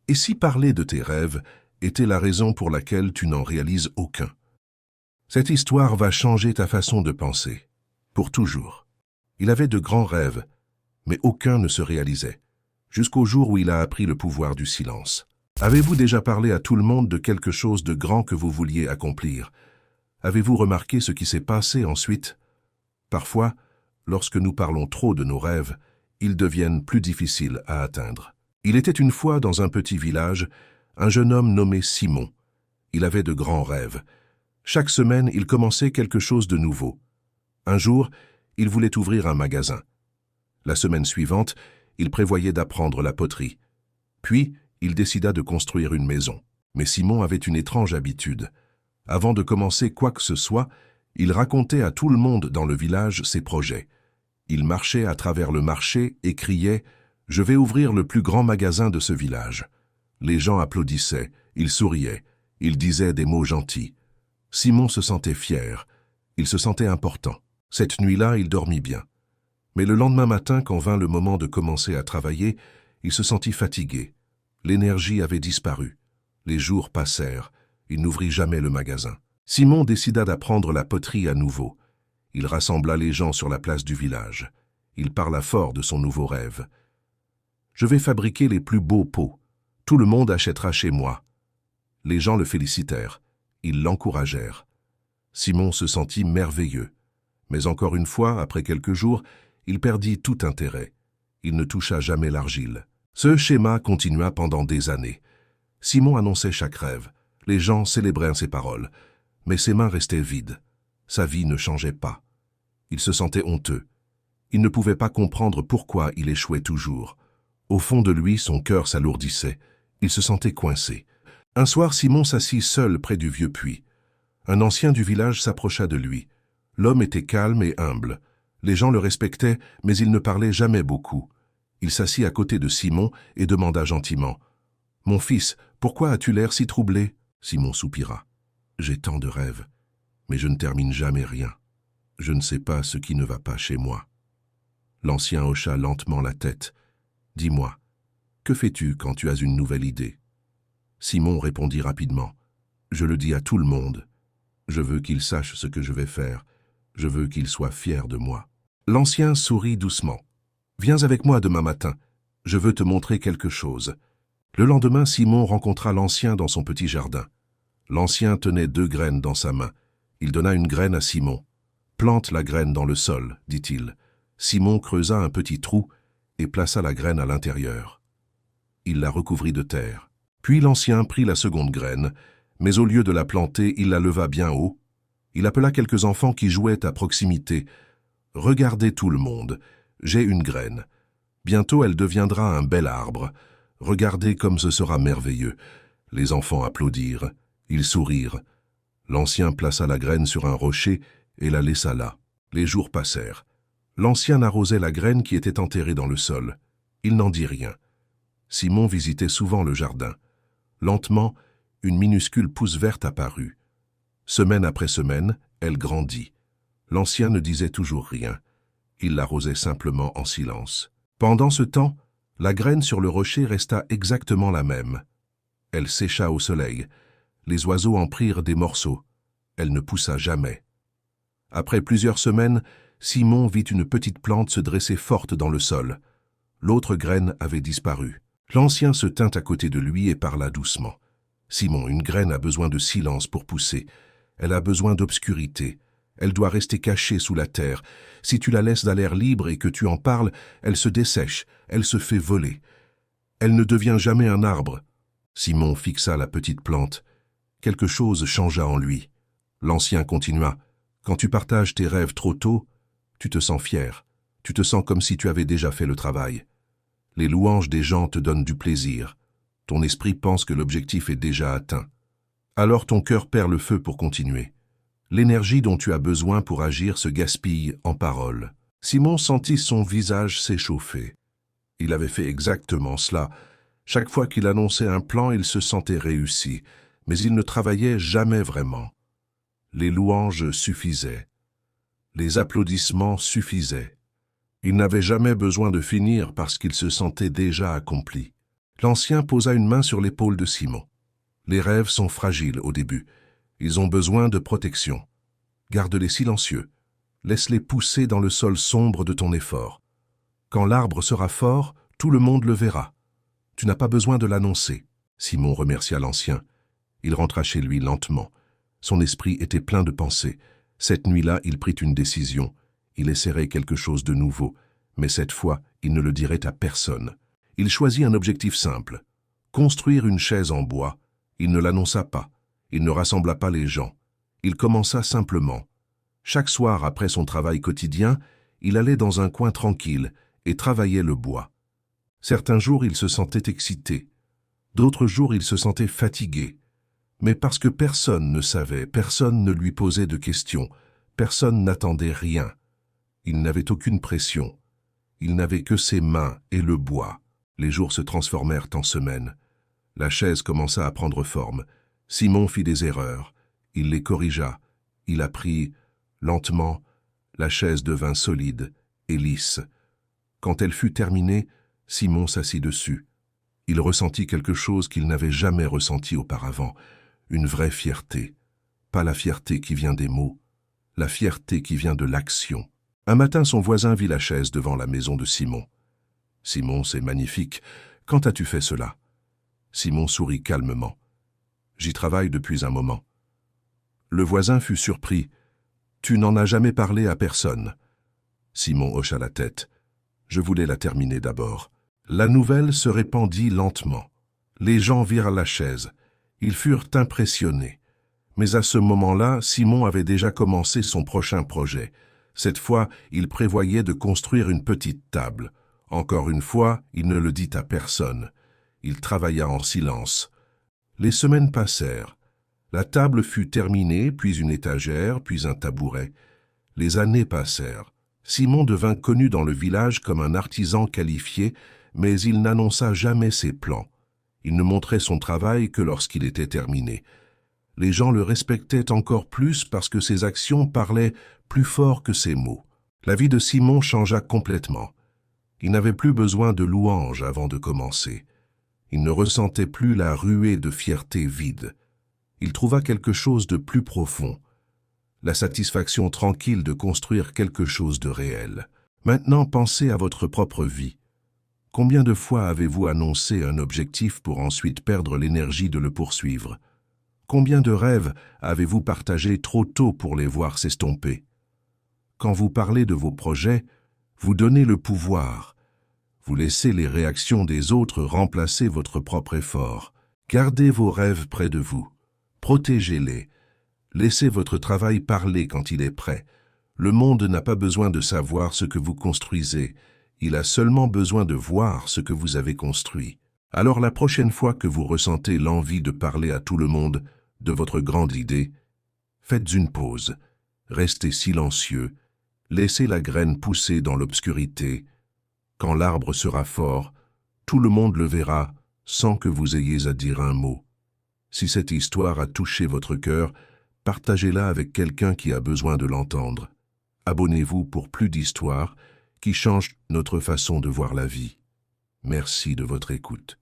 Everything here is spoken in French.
Et si parler de tes rêves était la raison pour laquelle tu n'en réalises aucun? Cette histoire va changer ta façon de penser, pour toujours. Il avait de grands rêves, mais aucun ne se réalisait, jusqu'au jour où il a appris le pouvoir du silence. Avez-vous déjà parlé à tout le monde de quelque chose de grand que vous vouliez accomplir? Avez-vous remarqué ce qui s'est passé ensuite? Parfois, lorsque nous parlons trop de nos rêves, ils deviennent plus difficiles à atteindre. Il était une fois dans un petit village, un jeune homme nommé Simon. Il avait de grands rêves. Chaque semaine, il commençait quelque chose de nouveau. Un jour, il voulait ouvrir un magasin. La semaine suivante, il prévoyait d'apprendre la poterie. Puis, il décida de construire une maison. Mais Simon avait une étrange habitude. Avant de commencer quoi que ce soit, il racontait à tout le monde dans le village ses projets. Il marchait à travers le marché et criait « Je vais ouvrir le plus grand magasin de ce village ». Les gens applaudissaient, ils souriaient, ils disaient des mots gentils. Simon se sentait fier, il se sentait important. Cette nuit-là, il dormit bien. Mais le lendemain matin, quand vint le moment de commencer à travailler, il se sentit fatigué. L'énergie avait disparu. Les jours passèrent, il n'ouvrit jamais le magasin. Simon décida d'apprendre la poterie à nouveau. Il rassembla les gens sur la place du village. Il parla fort de son nouveau rêve. « Je vais fabriquer les plus beaux pots. Tout le monde achètera chez moi. » Les gens le félicitèrent. Ils l'encouragèrent. Simon se sentit merveilleux. Mais encore une fois, après quelques jours, il perdit tout intérêt. Il ne toucha jamais l'argile. Ce schéma continua pendant des années. Simon annonçait chaque rêve. Les gens célébrèrent ses paroles. Mais ses mains restaient vides. Sa vie ne changeait pas. Il se sentait honteux. Il ne pouvait pas comprendre pourquoi il échouait toujours. Au fond de lui, son cœur s'alourdissait. Il se sentait coincé. Un soir, Simon s'assit seul près du vieux puits. Un ancien du village s'approcha de lui. L'homme était calme et humble. Les gens le respectaient, mais il ne parlait jamais beaucoup. Il s'assit à côté de Simon et demanda gentiment « Mon fils, pourquoi as-tu l'air si troublé ?» Simon soupira. « J'ai tant de rêves, mais je ne termine jamais rien. Je ne sais pas ce qui ne va pas chez moi. » L'ancien hocha lentement la tête. « Dis-moi, que fais-tu quand tu as une nouvelle idée ?» Simon répondit rapidement. « Je le dis à tout le monde. Je veux qu'il sache ce que je vais faire. Je veux qu'il soit fier de moi. » L'ancien sourit doucement. « Viens avec moi demain matin. Je veux te montrer quelque chose. » Le lendemain, Simon rencontra l'ancien dans son petit jardin. L'ancien tenait 2 graines dans sa main. Il donna une graine à Simon. « Plante la graine dans le sol, dit-il. » Simon creusa un petit trou et plaça la graine à l'intérieur. Il la recouvrit de terre. Puis l'ancien prit la seconde graine, mais au lieu de la planter, il la leva bien haut. Il appela quelques enfants qui jouaient à proximité. « Regardez tout le monde, j'ai une graine. Bientôt elle deviendra un bel arbre. Regardez comme ce sera merveilleux. » Les enfants applaudirent, ils sourirent. L'ancien plaça la graine sur un rocher et la laissa là. Les jours passèrent. L'ancien arrosait la graine qui était enterrée dans le sol. Il n'en dit rien. Simon visitait souvent le jardin. Lentement, une minuscule pousse verte apparut. Semaine après semaine, elle grandit. L'ancien ne disait toujours rien. Il l'arrosait simplement en silence. Pendant ce temps, la graine sur le rocher resta exactement la même. Elle sécha au soleil. Les oiseaux en prirent des morceaux. Elle ne poussa jamais. Après plusieurs semaines, Simon vit une petite plante se dresser forte dans le sol. L'autre graine avait disparu. L'ancien se tint à côté de lui et parla doucement. « Simon, une graine a besoin de silence pour pousser. Elle a besoin d'obscurité. Elle doit rester cachée sous la terre. Si tu la laisses à l'air libre et que tu en parles, elle se dessèche, elle se fait voler. Elle ne devient jamais un arbre. » Simon fixa la petite plante. Quelque chose changea en lui. L'ancien continua. « Quand tu partages tes rêves trop tôt, tu te sens fier. Tu te sens comme si tu avais déjà fait le travail. Les louanges des gens te donnent du plaisir. Ton esprit pense que l'objectif est déjà atteint. Alors ton cœur perd le feu pour continuer. L'énergie dont tu as besoin pour agir se gaspille en paroles. » Simon sentit son visage s'échauffer. Il avait fait exactement cela. Chaque fois qu'il annonçait un plan, il se sentait réussi, mais il ne travaillait jamais vraiment. Les louanges suffisaient. Les applaudissements suffisaient. Il n'avait jamais besoin de finir parce qu'il se sentait déjà accompli. L'ancien posa une main sur l'épaule de Simon. Les rêves sont fragiles au début. Ils ont besoin de protection. Garde-les silencieux. Laisse-les pousser dans le sol sombre de ton effort. Quand l'arbre sera fort, tout le monde le verra. Tu n'as pas besoin de l'annoncer. Simon remercia l'ancien. Il rentra chez lui lentement. Son esprit était plein de pensées. Cette nuit-là, il prit une décision. Il essaierait quelque chose de nouveau, mais cette fois, il ne le dirait à personne. Il choisit un objectif simple. Construire une chaise en bois. Il ne l'annonça pas. Il ne rassembla pas les gens. Il commença simplement. Chaque soir, après son travail quotidien, il allait dans un coin tranquille et travaillait le bois. Certains jours, il se sentait excité. D'autres jours, il se sentait fatigué. Mais parce que personne ne savait, personne ne lui posait de questions, personne n'attendait rien. Il n'avait aucune pression. Il n'avait que ses mains et le bois. Les jours se transformèrent en semaines. La chaise commença à prendre forme. Simon fit des erreurs. Il les corrigea. Il apprit, lentement, la chaise devint solide et lisse. Quand elle fut terminée, Simon s'assit dessus. Il ressentit quelque chose qu'il n'avait jamais ressenti auparavant, une vraie fierté. Pas la fierté qui vient des mots, la fierté qui vient de l'action. Un matin, son voisin vit la chaise devant la maison de Simon. « Simon, c'est magnifique. Quand as-tu fait cela ?» Simon sourit calmement. « J'y travaille depuis un moment. » Le voisin fut surpris. « Tu n'en as jamais parlé à personne. » Simon hocha la tête. « Je voulais la terminer d'abord. » La nouvelle se répandit lentement. Les gens virent la chaise. Ils furent impressionnés. Mais à ce moment-là, Simon avait déjà commencé son prochain projet. Cette fois, il prévoyait de construire une petite table. Encore une fois, il ne le dit à personne. Il travailla en silence. Les semaines passèrent. La table fut terminée, puis une étagère, puis un tabouret. Les années passèrent. Simon devint connu dans le village comme un artisan qualifié, mais il n'annonça jamais ses plans. Il ne montrait son travail que lorsqu'il était terminé. Les gens le respectaient encore plus parce que ses actions parlaient plus fort que ses mots. La vie de Simon changea complètement. Il n'avait plus besoin de louanges avant de commencer. Il ne ressentait plus la ruée de fierté vide. Il trouva quelque chose de plus profond, la satisfaction tranquille de construire quelque chose de réel. Maintenant, pensez à votre propre vie. Combien de fois avez-vous annoncé un objectif pour ensuite perdre l'énergie de le poursuivre? Combien de rêves avez-vous partagés trop tôt pour les voir s'estomper? Quand vous parlez de vos projets, vous donnez le pouvoir. Vous laissez les réactions des autres remplacer votre propre effort. Gardez vos rêves près de vous. Protégez-les. Laissez votre travail parler quand il est prêt. Le monde n'a pas besoin de savoir ce que vous construisez. Il a seulement besoin de voir ce que vous avez construit. Alors la prochaine fois que vous ressentez l'envie de parler à tout le monde de votre grande idée, faites une pause, restez silencieux, laissez la graine pousser dans l'obscurité. Quand l'arbre sera fort, tout le monde le verra sans que vous ayez à dire un mot. Si cette histoire a touché votre cœur, partagez-la avec quelqu'un qui a besoin de l'entendre. Abonnez-vous pour plus d'histoires qui changent notre façon de voir la vie. Merci de votre écoute.